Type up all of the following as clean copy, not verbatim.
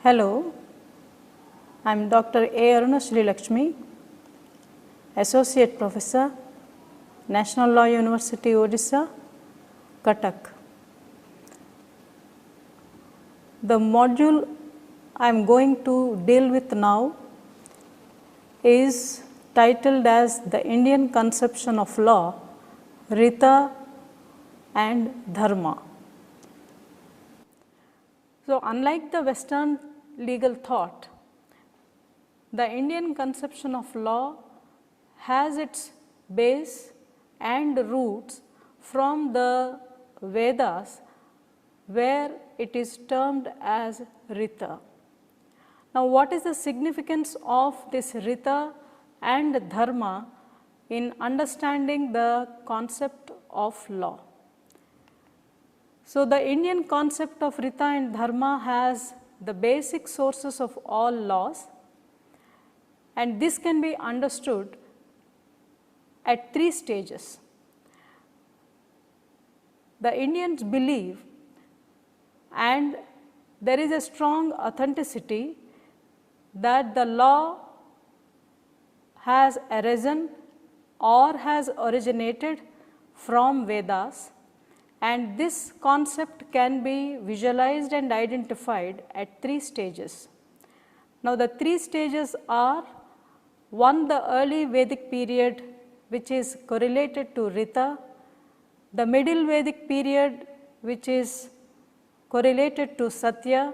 Hello, I am Dr. A. Arunashri Lakshmi, Associate Professor, National Law University, Odisha, Cuttack. The module I am going to deal with now is titled as The Indian Conception of Law, Rta and Dharma. So, unlike the Western legal thought, the Indian conception of law has its base and roots from the Vedas, where it is termed as Rta. Now, what is the significance of this Rta and Dharma in understanding the concept of law? So, the Indian concept of Rta and Dharma has the basic sources of all laws, and this can be understood at 3 stages. The Indians believe, and there is a strong authenticity, that the law has arisen or has originated from Vedas, and this concept can be visualized and identified at 3 stages. Now, the 3 stages are: 1, the early Vedic period, which is correlated to Rta; the middle Vedic period, which is correlated to Satya;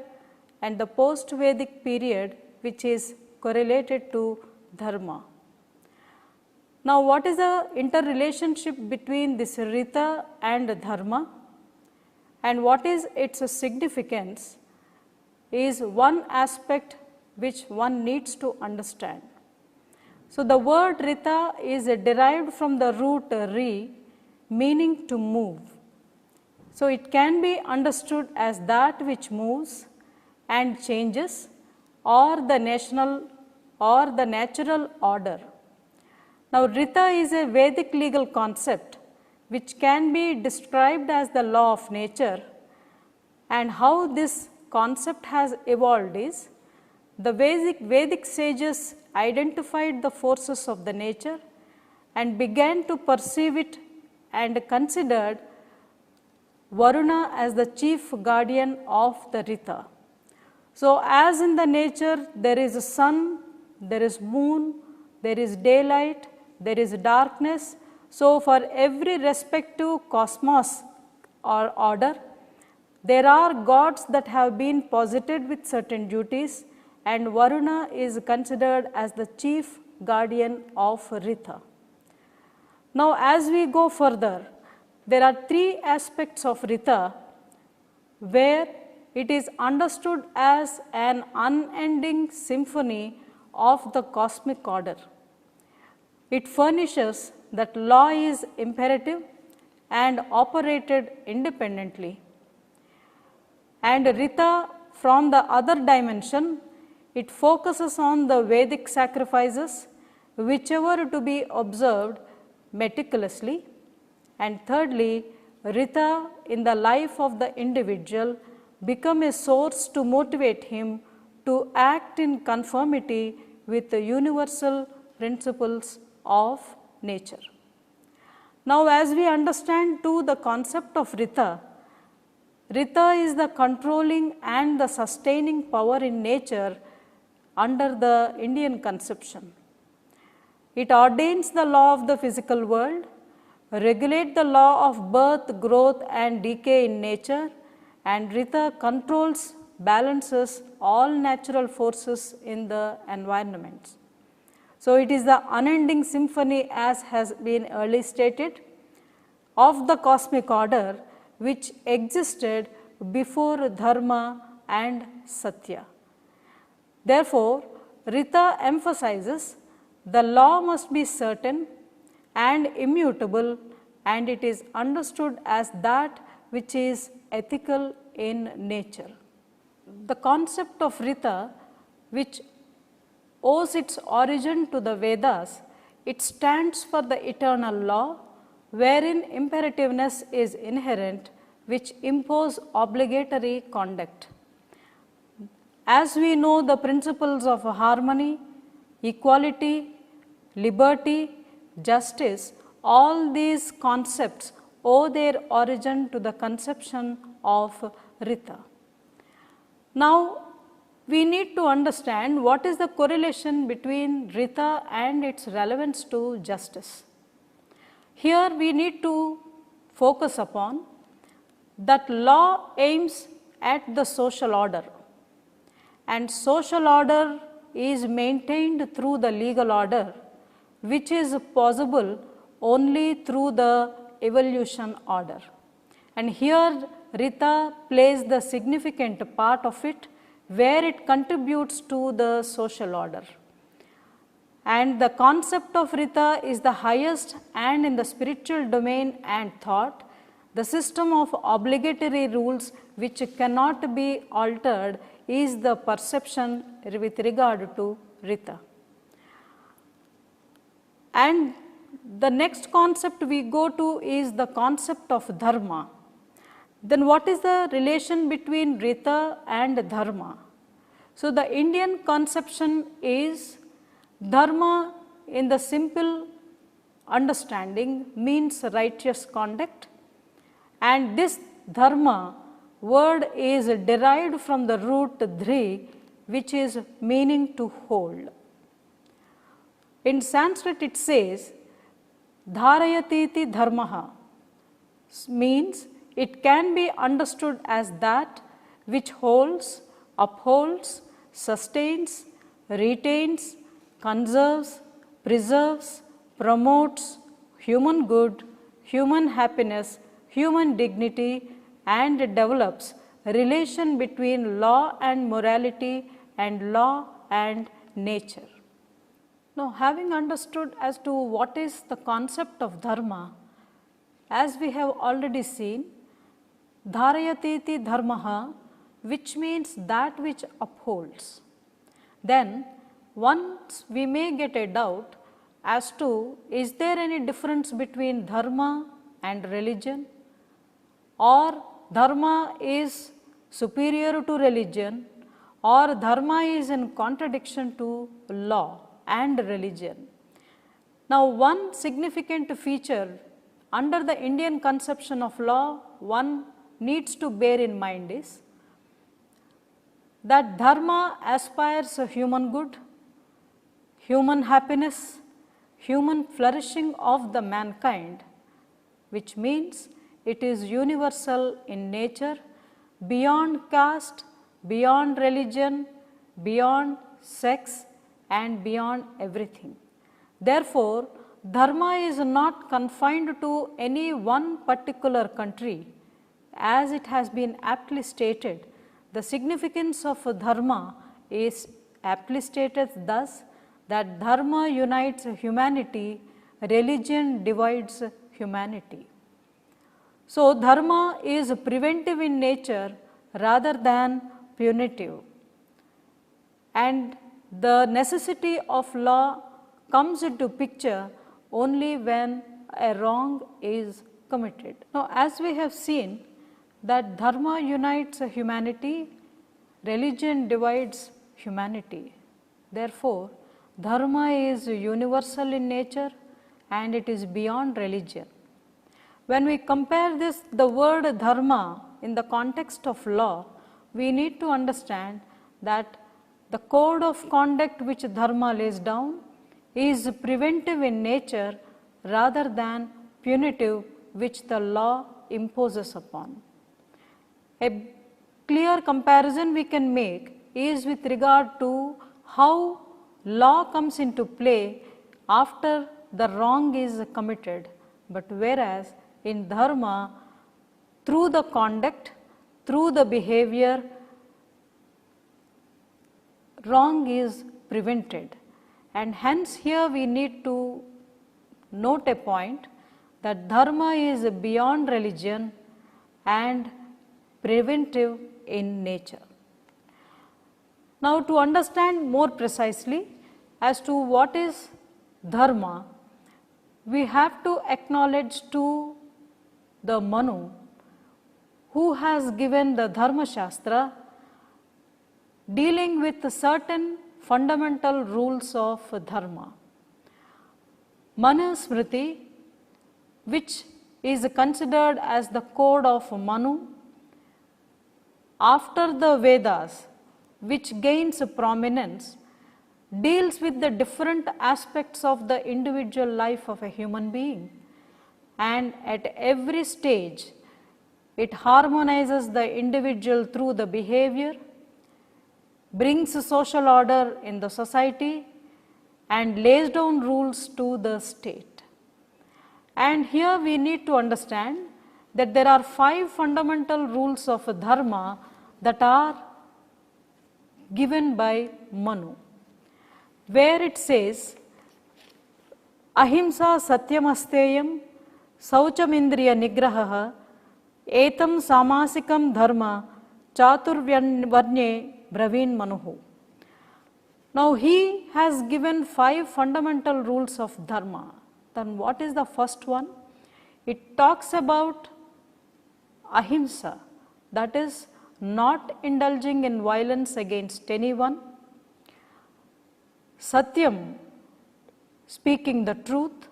and the post Vedic period, which is correlated to Dharma. Now, what is the interrelationship between this Rta and Dharma, and what is its significance is one aspect which one needs to understand. So, the word Rta is derived from the root Ri, meaning to move. So, it can be understood as that which moves and changes, or the natural order. Now, Rta is a Vedic legal concept which can be described as the law of nature, and how this concept has evolved is the Vedic sages identified the forces of the nature and began to perceive it and considered Varuna as the chief guardian of the Rta. So, as in the nature there is a sun, there is moon, there is daylight, there is darkness. So, for every respective cosmos or order, there are gods that have been posited with certain duties, and Varuna is considered as the chief guardian of Rta. Now, as we go further, there are 3 aspects of Rta where it is understood as an unending symphony of the cosmic order. It furnishes that law is imperative and operated independently. And Rta, from the other dimension, it focuses on the Vedic sacrifices, whichever to be observed meticulously. And thirdly, Rta in the life of the individual become a source to motivate him to act in conformity with the universal principles of nature. Now, as we understand too the concept of Rta, Rta is the controlling and the sustaining power in nature under the Indian conception. It ordains the law of the physical world, regulates the law of birth, growth and decay in nature, and Rta controls, balances all natural forces in the environment. So, it is the unending symphony, as has been early stated, of the cosmic order which existed before Dharma and Satya. Therefore, Rta emphasizes the law must be certain and immutable, and it is understood as that which is ethical in nature. The concept of Rta, which owes its origin to the Vedas, it stands for the eternal law, wherein imperativeness is inherent, which impose obligatory conduct. As we know the principles of harmony, equality, liberty, justice, all these concepts owe their origin to the conception of Rta. Now, we need to understand what is the correlation between Rta and its relevance to justice. Here we need to focus upon that law aims at the social order, and social order is maintained through the legal order, which is possible only through the evolution order. And here Rta plays the significant part of it, where it contributes to the social order. And the concept of Rta is the highest, and in the spiritual domain and thought, the system of obligatory rules which cannot be altered is the perception with regard to Rta. And the next concept we go to is the concept of Dharma. Then what is the relation between Rta and Dharma? So, the Indian conception is Dharma in the simple understanding means righteous conduct, and this Dharma word is derived from the root dhri, which is meaning to hold. In Sanskrit it says Dharayatiti dharmaha, means it can be understood as that which holds, upholds, sustains, retains, conserves, preserves, promotes human good, human happiness, human dignity, and develops a relation between law and morality and law and nature. Now, having understood as to what is the concept of Dharma, as we have already seen, Dharayatiti dharmaha, which means that which upholds. Then once we may get a doubt as to is there any difference between dharma and religion, or dharma is superior to religion, or dharma is in contradiction to law and religion. Now, one significant feature under the Indian conception of law one needs to bear in mind is that dharma aspires a human good, human happiness, human flourishing of the mankind, which means it is universal in nature, beyond caste, beyond religion, beyond sex, and beyond everything. Therefore, dharma is not confined to any one particular country. As it has been aptly stated, the significance of dharma is aptly stated thus that dharma unites humanity, religion divides humanity. So, dharma is preventive in nature rather than punitive, and the necessity of law comes into picture only when a wrong is committed. Now, as we have seen that dharma unites humanity, religion divides humanity. Therefore, dharma is universal in nature and it is beyond religion. When we compare this, the word dharma in the context of law, we need to understand that the code of conduct which dharma lays down is preventive in nature rather than punitive, which the law imposes upon. A clear comparison we can make is with regard to how law comes into play after the wrong is committed, but whereas in dharma, through the conduct, through the behavior, wrong is prevented. And hence here we need to note a point that dharma is beyond religion and preventive in nature. Now, to understand more precisely as to what is dharma, we have to acknowledge to the Manu who has given the Dharma Shastra dealing with certain fundamental rules of Dharma. Manu Smriti, which is considered as the code of Manu, after the Vedas, which gains prominence, deals with the different aspects of the individual life of a human being, and at every stage it harmonizes the individual through the behavior, brings social order in the society, and lays down rules to the state. And here we need to understand that there are 5 fundamental rules of Dharma that are given by Manu, where it says, Ahimsa satyamasteyam sauchamindriya nigraha etam samasikam dharma chaturvarnye braveen manuhu. Now he has given 5 fundamental rules of Dharma. Then what is the first one? It talks about ahimsa, that is not indulging in violence against anyone. Satyam, speaking the truth.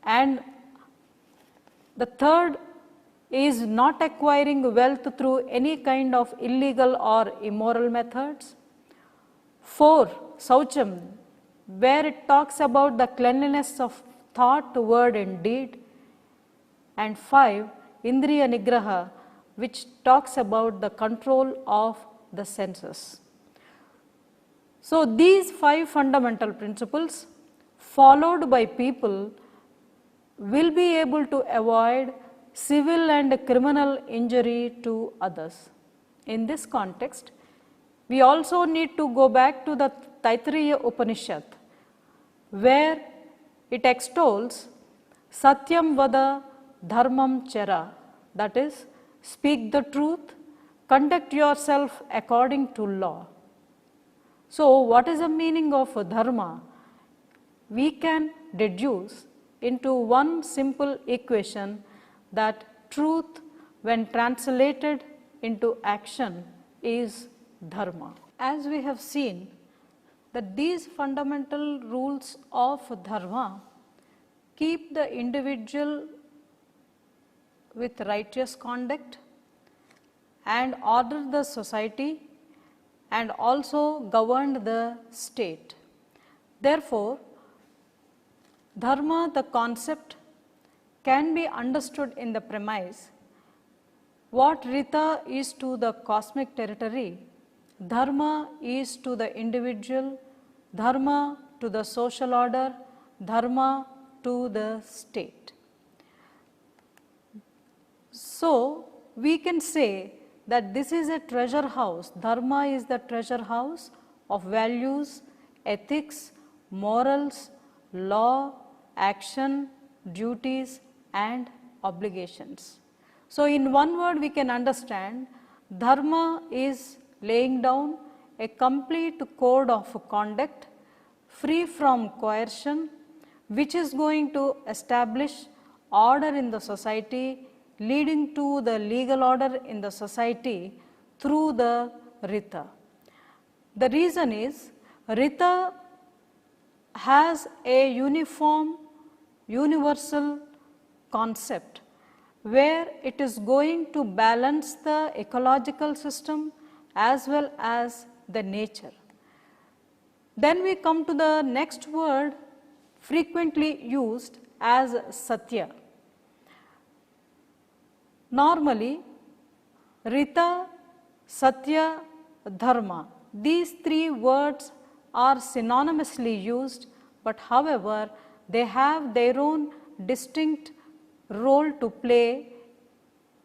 And the third is not acquiring wealth through any kind of illegal or immoral methods. 4, Saucham, where it talks about the cleanliness of thought, word and deed. And 5, Indriya Nigraha, which talks about the control of the senses. So these 5 fundamental principles followed by people will be able to avoid civil and criminal injury to others. In this context, we also need to go back to the Taittiriya Upanishad, where it extols Satyam Vada Dharmam Chara, that is, speak the truth, conduct yourself according to law. So what is the meaning of Dharma? We can deduce into one simple equation that truth, when translated into action, is Dharma. As we have seen that these fundamental rules of Dharma keep the individual with righteous conduct and order the society and also govern the state. Therefore, Dharma, the concept, can be understood in the premise: what Rta is to the cosmic territory, Dharma is to the individual, Dharma to the social order, Dharma to the state. So we can say that this is a treasure house. Dharma is the treasure house of values, ethics, morals, law, action, duties and obligations. So in one word we can understand, Dharma is laying down a complete code of conduct free from coercion, which is going to establish order in the society, leading to the legal order in the society through the Rta. The reason is, Rta has a uniform, universal concept where it is going to balance the ecological system as well as the nature. Then we come to the next word frequently used as Satya. Normally, Rta, Satya, Dharma, these 3 words are synonymously used, but however, they have their own distinct role to play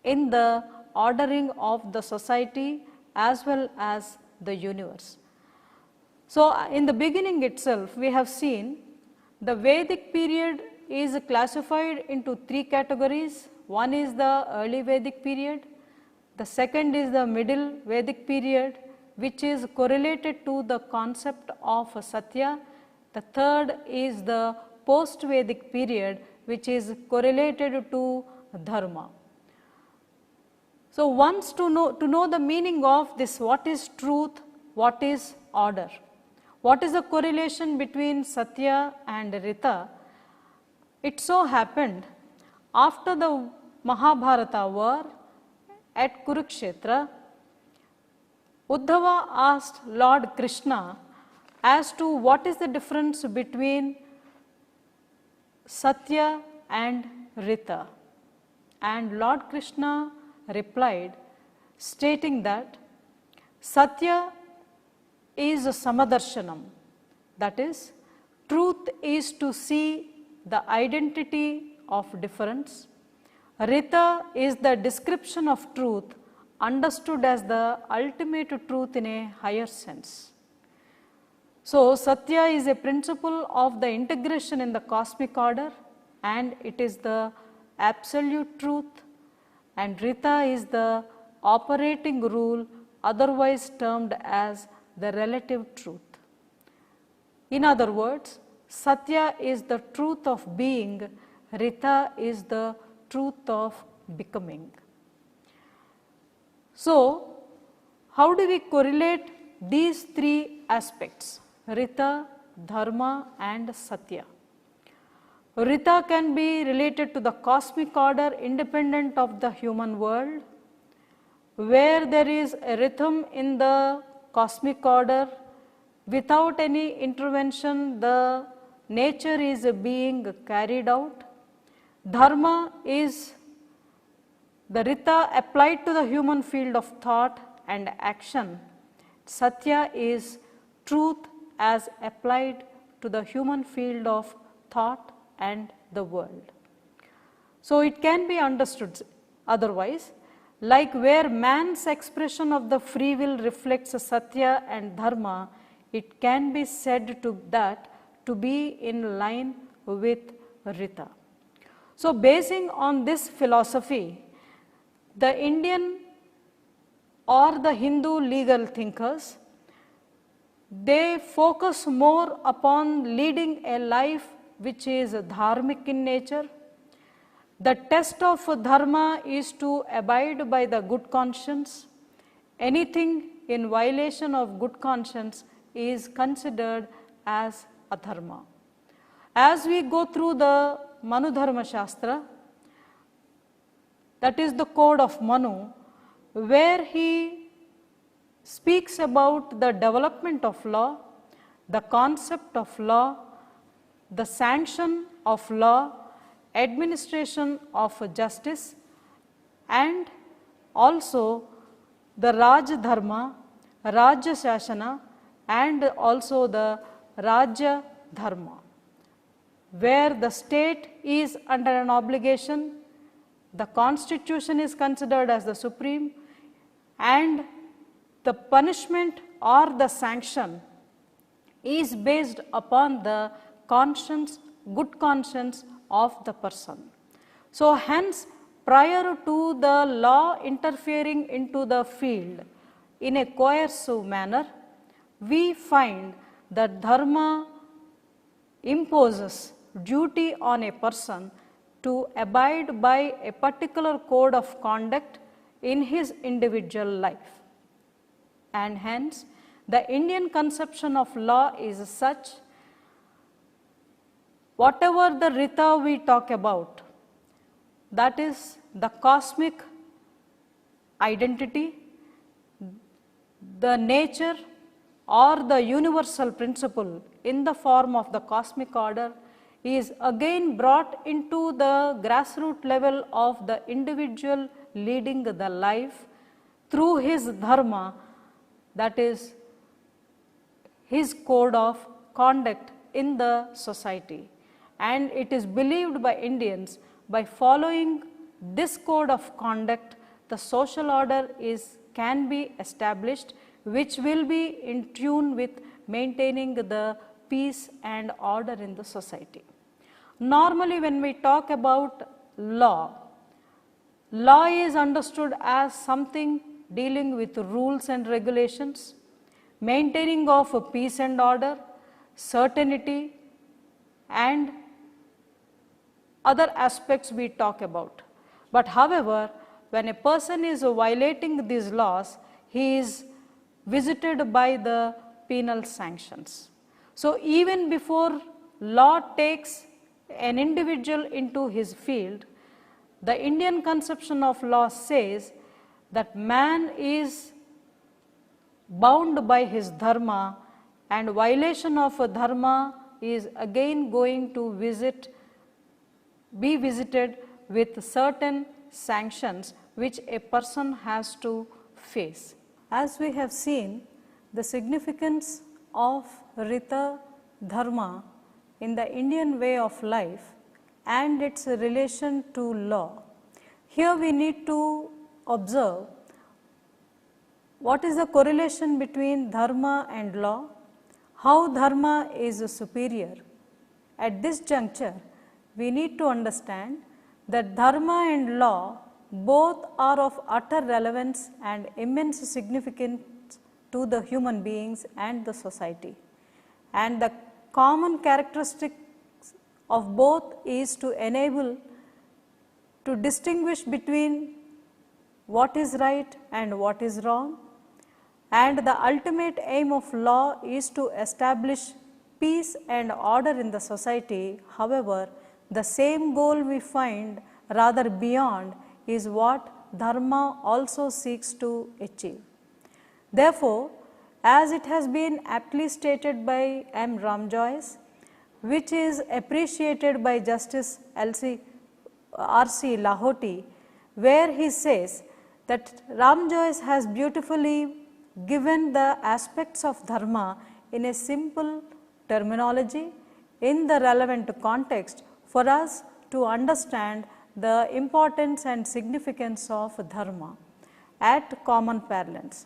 in the ordering of the society as well as the universe. So in the beginning itself, we have seen the Vedic period is classified into 3 categories. One is the early Vedic period, the second is the middle Vedic period, which is correlated to the concept of Satya. The third is the post-Vedic period, which is correlated to Dharma. So, once to know the meaning of this, what is truth, what is order, what is the correlation between Satya and Rita. It so happened after the Mahabharata war at Kurukshetra, Uddhava asked Lord Krishna as to what is the difference between Satya and Rita, and Lord Krishna replied stating that Satya is Samadarshanam, that is, truth is to see the identity of difference. Rita is the description of truth understood as the ultimate truth in a higher sense. So, Satya is a principle of the integration in the cosmic order, and it is the absolute truth, and Rita is the operating rule, otherwise termed as the relative truth. In other words, Satya is the truth of being, Rita is the truth of becoming. So, how do we correlate these three aspects, Rita, Dharma and Satya? Rita can be related to the cosmic order independent of the human world. Where there is a rhythm in the cosmic order, without any intervention, the nature is being carried out. Dharma is the Rita applied to the human field of thought and action. Satya is truth as applied to the human field of thought and the world. So, it can be understood otherwise, like where man's expression of the free will reflects Satya and Dharma, it can be said to that to be in line with Rita. So, basing on this philosophy, the Indian or the Hindu legal thinkers, they focus more upon leading a life which is dharmic in nature. The test of dharma is to abide by the good conscience. Anything in violation of good conscience is considered as adharma. As we go through the Manu Dharma Shastra, that is the code of Manu, where he speaks about the development of law, the concept of law, the sanction of law, administration of justice, and also the Raj Dharma, Rajya Shasana, and also the Rajya Dharma, where the state is under an obligation, the constitution is considered as the supreme, and the punishment or the sanction is based upon the conscience, good conscience of the person. So, hence prior to the law interfering into the field in a coercive manner, we find that dharma imposes duty on a person to abide by a particular code of conduct in his individual life. And hence, the Indian conception of law is such, whatever the Rita we talk about, that is the cosmic identity, the nature or the universal principle in the form of the cosmic order, is again brought into the grassroots level of the individual leading the life through his dharma, that is his code of conduct in the society. And it is believed by Indians, by following this code of conduct, the social order can be established, which will be in tune with maintaining the peace and order in the society. Normally, when we talk about law, law is understood as something dealing with rules and regulations, maintaining of peace and order, certainty, and other aspects we talk about. But however, when a person is violating these laws, he is visited by the penal sanctions. So, even before law takes an individual into his field, the Indian conception of law says that man is bound by his dharma, and violation of a dharma is again going to be visited with certain sanctions which a person has to face. As we have seen, the significance of Rta Dharma in the Indian way of life and its relation to law. Here we need to observe what is the correlation between dharma and law, how dharma is superior. At this juncture, we need to understand that dharma and law both are of utter relevance and immense significance to the human beings and the society. And the common characteristic of both is to enable to distinguish between what is right and what is wrong, and the ultimate aim of law is to establish peace and order in the society. However, the same goal we find rather beyond is what dharma also seeks to achieve. Therefore, as it has been aptly stated by M. Ramjoyce, which is appreciated by Justice R.C. Lahoti, where he says that Ramjoyce has beautifully given the aspects of dharma in a simple terminology in the relevant context for us to understand the importance and significance of dharma at common parlance.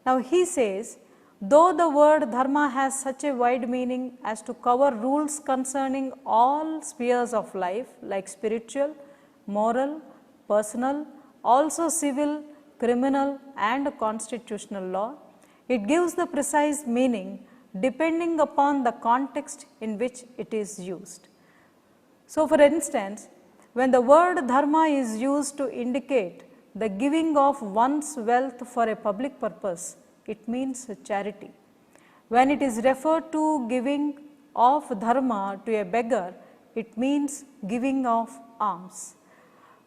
Now, he says, though the word dharma has such a wide meaning as to cover rules concerning all spheres of life like spiritual, moral, personal, also civil, criminal and constitutional law, it gives the precise meaning depending upon the context in which it is used. So, for instance, when the word dharma is used to indicate the giving of one's wealth for a public purpose, it means charity. When it is referred to giving of dharma to a beggar, it means giving of alms.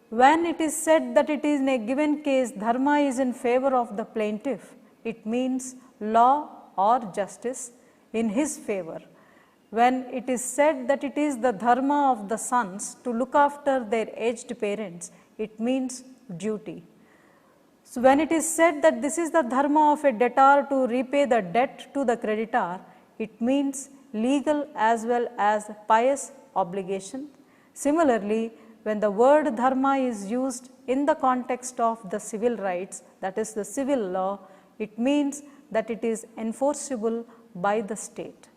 When it is said that it is in a given case dharma is in favor of the plaintiff, it means law or justice in his favor. When it is said that it is the dharma of the sons to look after their aged parents, it means duty. So, when it is said that this is the dharma of a debtor to repay the debt to the creditor, it means legal as well as pious obligation. Similarly, when the word dharma is used in the context of the civil rights, that is the civil law, it means that it is enforceable by the state.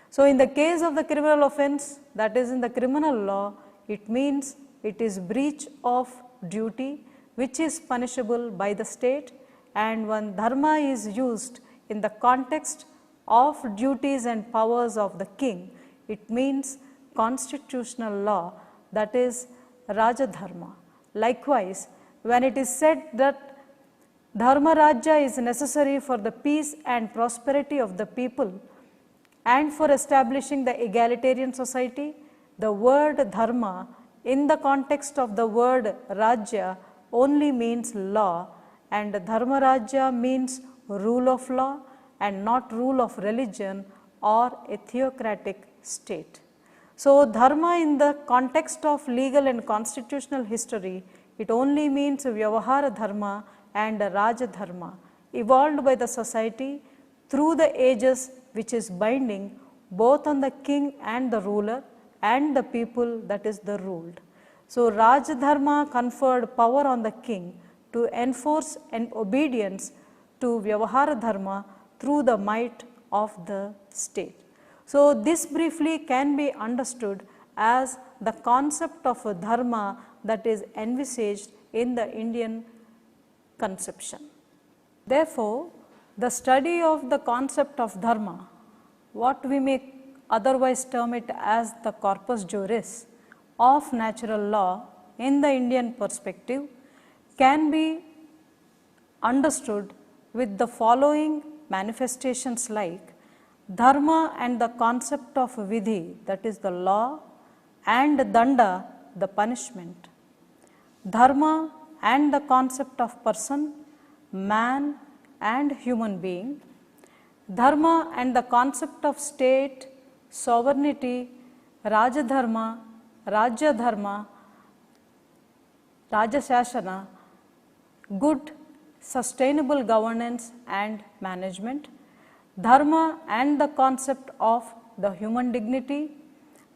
So, in the case of the criminal offense, that is in the criminal law, it means it is breach of duty which is punishable by the state, and when dharma is used in the context of duties and powers of the king, it means constitutional law, that is Rta Dharma. Likewise, when it is said that Dharma Rajya is necessary for the peace and prosperity of the people and for establishing the egalitarian society, the word dharma in the context of the word Rajya only means law, and Dharma Rajya means rule of law and not rule of religion or a theocratic state. So, dharma in the context of legal and constitutional history, it only means Vyavahara Dharma and Raja Dharma evolved by the society through the ages, which is binding both on the king and the ruler and the people, that is the ruled. So, Raj Dharma conferred power on the king to enforce an obedience to Vyavahara Dharma through the might of the state. So, this briefly can be understood as the concept of a dharma that is envisaged in the Indian conception. Therefore, the study of the concept of dharma, what we may otherwise term it as the corpus juris of natural law in the Indian perspective, can be understood with the following manifestations like dharma and the concept of vidhi, that is the law, and danda, the punishment. Dharma and the concept of person, man and human being. Dharma and the concept of state, sovereignty, Rta Dharma, Rajya Dharma, Rajashashana, good sustainable governance and management. Dharma and the concept of the human dignity.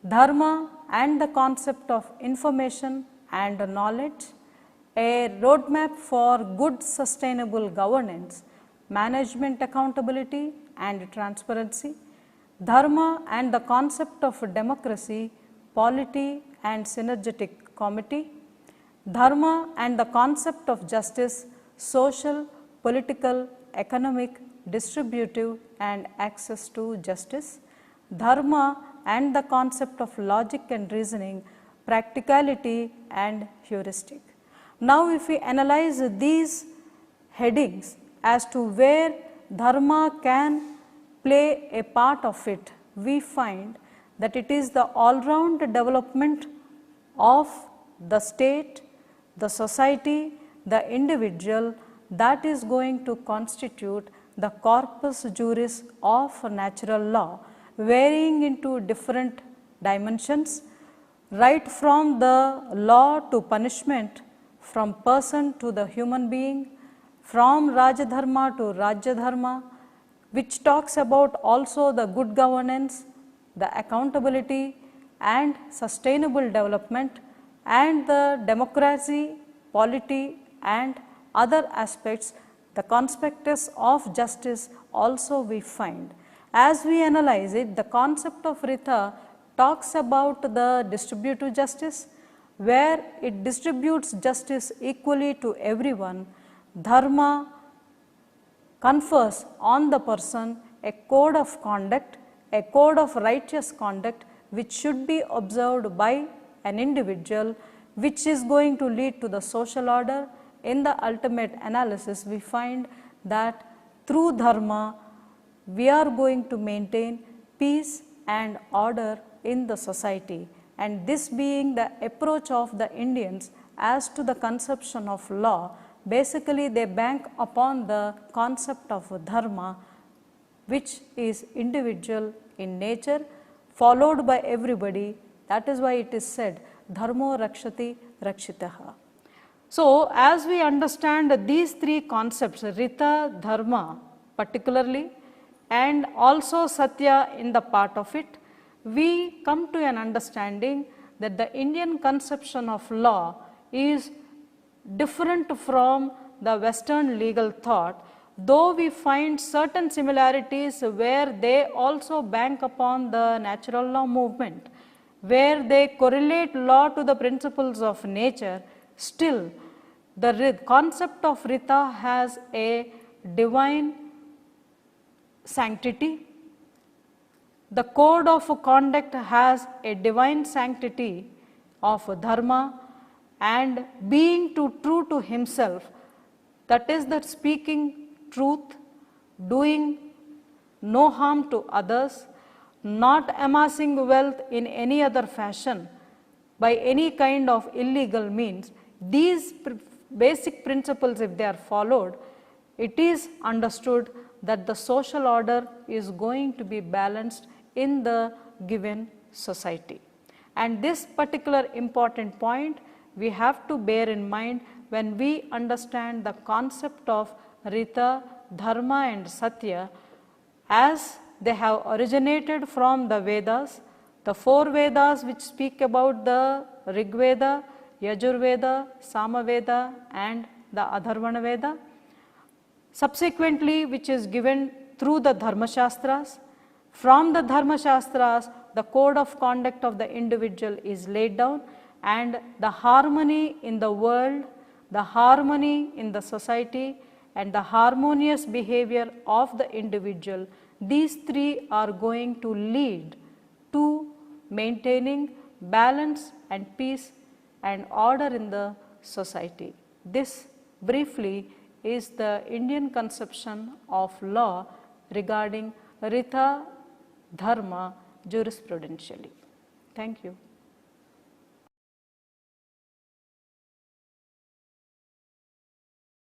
Dharma and the concept of information and knowledge. A roadmap for good sustainable governance, management accountability and transparency. Dharma and the concept of democracy, polity and synergetic comity. Dharma and the concept of justice, social, political, economic, distributive and access to justice. Dharma and the concept of logic and reasoning, practicality and heuristic. Now, if we analyze these headings as to where dharma can play a part of it, we find that it is the all-round development of the state, the society, the individual that is going to constitute the corpus juris of natural law, varying into different dimensions, right from the law to punishment, from person to the human being, from Rja Dharma to Rajya Dharma, which talks about also the good governance, the accountability and sustainable development, and the democracy, polity and other aspects. The conspectus of justice also we find. As we analyze it, the concept of Rta talks about the distributive justice, where it distributes justice equally to everyone. Dharma confers on the person a code of conduct, a code of righteous conduct which should be observed by an individual, which is going to lead to the social order. In the ultimate analysis, we find that through dharma, we are going to maintain peace and order in the society, and this being the approach of the Indians as to the conception of law, basically they bank upon the concept of dharma, which is individual in nature, followed by everybody. That is why it is said, dharmo rakshati rakshitaha. So, as we understand these three concepts, Rta, Dharma particularly, and also Satya in the part of it, we come to an understanding that the Indian conception of law is different from the Western legal thought, though we find certain similarities where they also bank upon the natural law movement, where they correlate law to the principles of nature. Still, the concept of Rta has a divine sanctity. The code of conduct has a divine sanctity of dharma, and being true to himself, that is that speaking truth, doing no harm to others, not amassing wealth in any other fashion by any kind of illegal means. These basic principles, if they are followed, it is understood that the social order is going to be balanced in the given society. And this particular important point we have to bear in mind when we understand the concept of Rta, Dharma and Satya, as they have originated from the Vedas, the four Vedas which speak about the Rig Veda, Yajur Veda, Sama Veda and the Atharvana Veda, subsequently which is given through the Dharma Shastras. From the Dharma Shastras, the code of conduct of the individual is laid down, and the harmony in the world, the harmony in the society and the harmonious behavior of the individual, these three are going to lead to maintaining balance and peace and order in the society. This briefly is the Indian conception of law regarding Rta Dharma jurisprudentially. Thank you.